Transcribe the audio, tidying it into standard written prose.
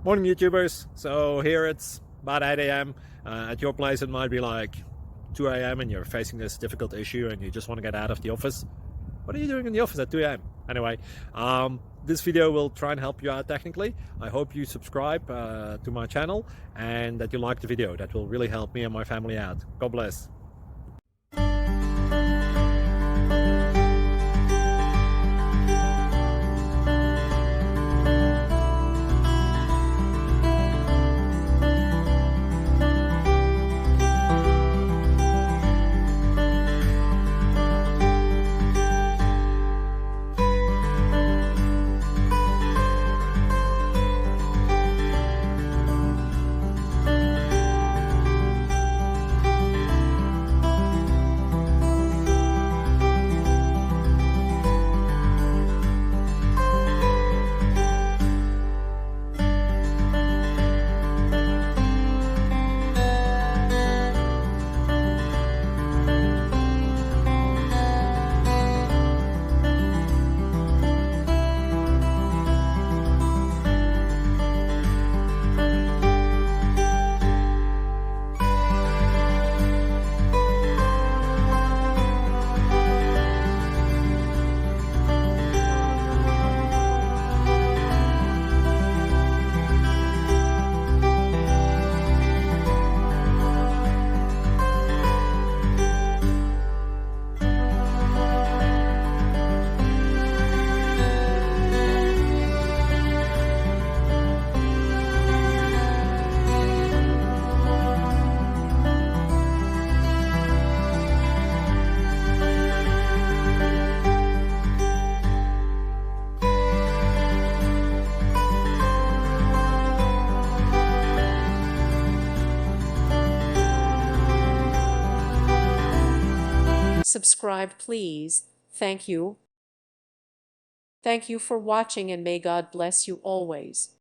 Morning YouTubers. So here it's about 8 a.m. At your place it might be like 2 a.m. and you're facing this difficult issue and you just want to get out of the office. What are you doing in the office at 2 a.m.? Anyway, this video will try and help you out technically. I hope you subscribe to my channel and that you like the video. That will really help me and my family out. God bless. Subscribe, please. Thank you. Thank you for watching, and may God bless you always.